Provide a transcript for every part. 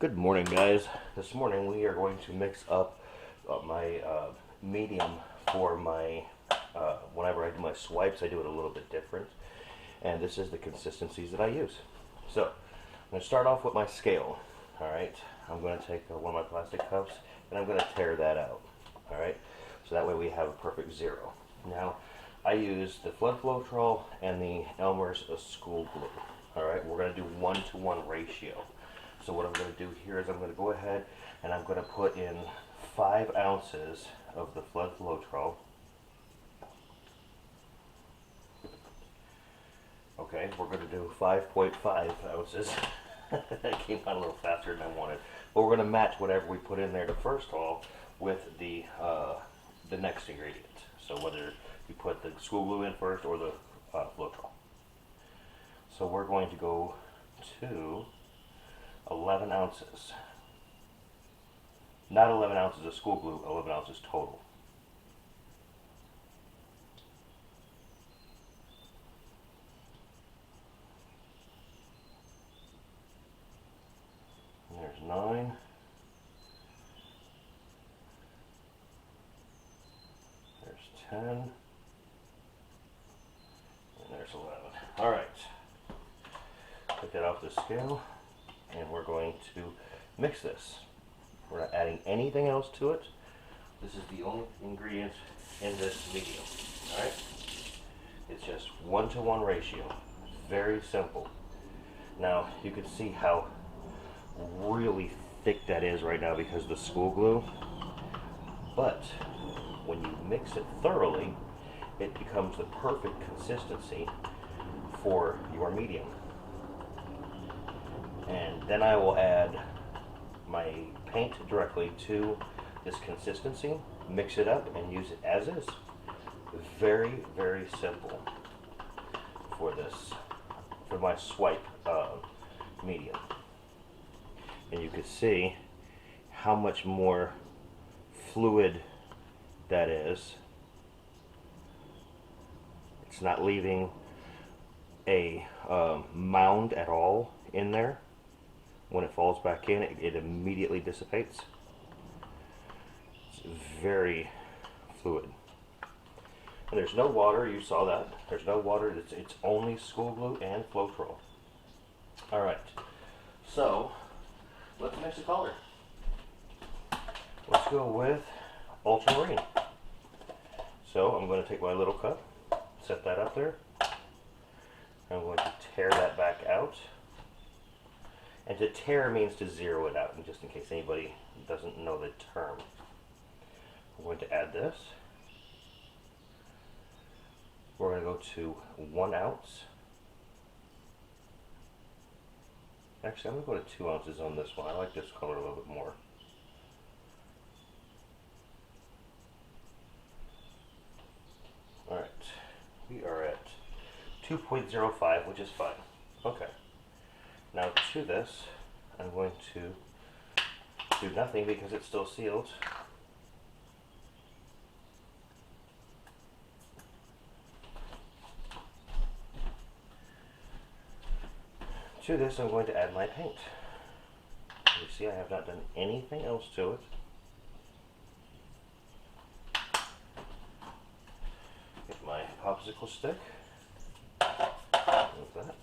Good morning, guys. This morning we are going to mix up my medium for my, whenever I do my swipes, I do it a little bit different. And this is the consistencies that I use. So, I'm going to start off with my scale. Alright, I'm going to take one of my plastic cups and I'm going to tear that out. Alright, so that way we have a perfect zero. Now, I use the Flood Floetrol and the Elmer's School Glue. Alright, we're going to do 1-to-1 ratio. So what I'm going to do here is I'm going to go ahead and I'm going to put in 5 ounces of the Flood Floetrol. Okay, we're going to do 5.5 ounces. That came out a little faster than I wanted. But we're going to match whatever we put in there the first all with the next ingredient. So whether you put the school glue in first or the Floetrol. So we're going to go to 11 ounces. Not 11 ounces of school glue, 11 ounces total. And there's 9. There's 10. And there's 11. Alright. Take that off the scale. And we're going to mix this. We're not adding anything else to it. This is the only ingredient in this medium. Alright? It's just 1-to-1 ratio. Very simple. Now, you can see how really thick that is right now because of the school glue. But when you mix it thoroughly, it becomes the perfect consistency for your medium. And then I will add my paint directly to this consistency, mix it up, and use it as is. Very, very simple for this, for my swipe medium. And you can see how much more fluid that is. It's not leaving a mound at all in there. When it falls back in, it immediately dissipates. It's very fluid. And there's no water, you saw that. There's no water, it's only school glue and Floetrol. Alright, so let's mix the color. Let's go with ultramarine. So I'm going to take my little cup, set that up there. I'm going to tear that back out. And to tear means to zero it out, and just in case anybody doesn't know the term. We're going to add this. We're going to go to 1 ounce. Actually, I'm going to go to 2 ounces on this one. I like this color a little bit more. Alright, we are at 2.05, which is fine. Okay. Now to this, I'm going to do nothing because it's still sealed. To this, I'm going to add my paint. You see, I have not done anything else to it. Get my popsicle stick. Move that.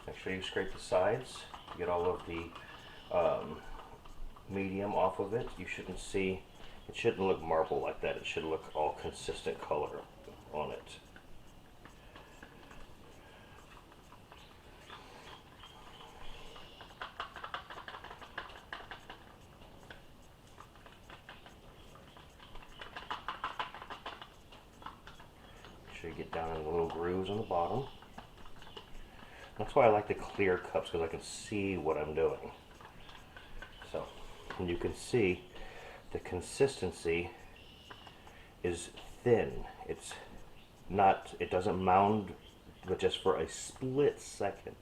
Make sure you scrape the sides to get all of the medium off of it. You shouldn't see, it shouldn't look marble like that. It should look all consistent color on it. Make sure you get down in the little grooves on the bottom. That's why I like the clear cups, because I can see what I'm doing. So, and you can see the consistency is thin. It's not, it doesn't mound, but just for a split second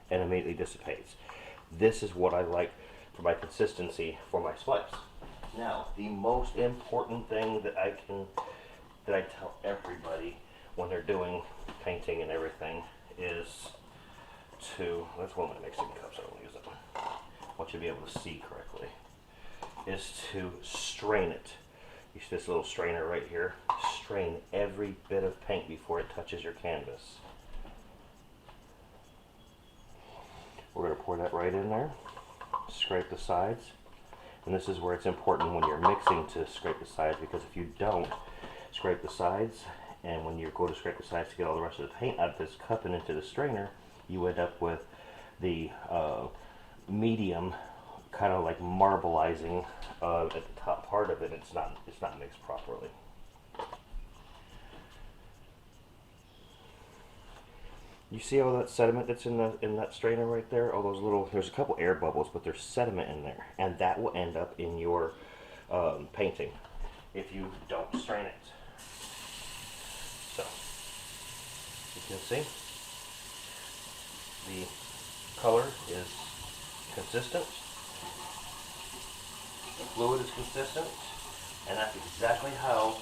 and immediately dissipates. This is what I like for my consistency for my swipes. Now, the most important thing that I tell everybody when they're doing painting and everything is to, that's one of my mixing cups, I don't use that one. I want you to be able to see correctly. Is to strain it. You see this little strainer right here? Strain every bit of paint before it touches your canvas. We're going to pour that right in there. Scrape the sides. And this is where it's important when you're mixing to scrape the sides, because if you don't scrape the sides, and when you go to scrape the sides to get all the rest of the paint out of this cup and into the strainer, you end up with the medium kind of like marbleizing at the top part of it. It's not mixed properly. You see all that sediment that's in that strainer right there? All those little, there's a couple air bubbles, but there's sediment in there, and that will end up in your painting if you don't strain it. So, you can see the color is consistent, the fluid is consistent, and that's exactly how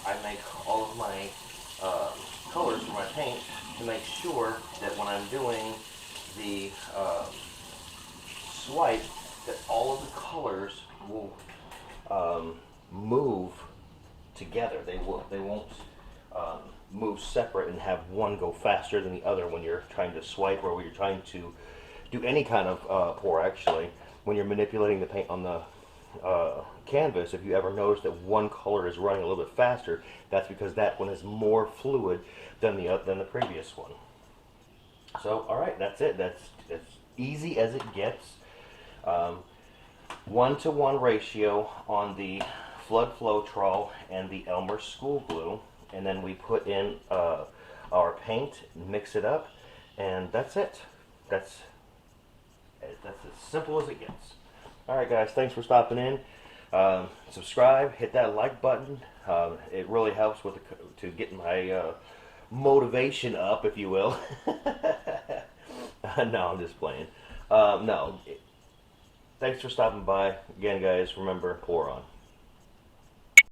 I make all of my colors for my paint, to make sure that when I'm doing the swipe, that all of the colors will move together. They won't move separate and have one go faster than the other when you're trying to swipe, or when you're trying to do any kind of pour. Actually, when you're manipulating the paint on the canvas, if you ever notice that one color is running a little bit faster, that's because that one is more fluid than the previous one. So, all right, that's it. That's as easy as it gets. 1-to-1 ratio on the Flood Floetrol and the Elmer School Glue, and then we put in our paint, mix it up, and that's it. That's as simple as it gets. All right, guys, thanks for stopping in. Subscribe, hit that like button. It really helps with to get my motivation up, if you will. No, I'm just playing. No. Thanks for stopping by. Again, guys, remember, pour on.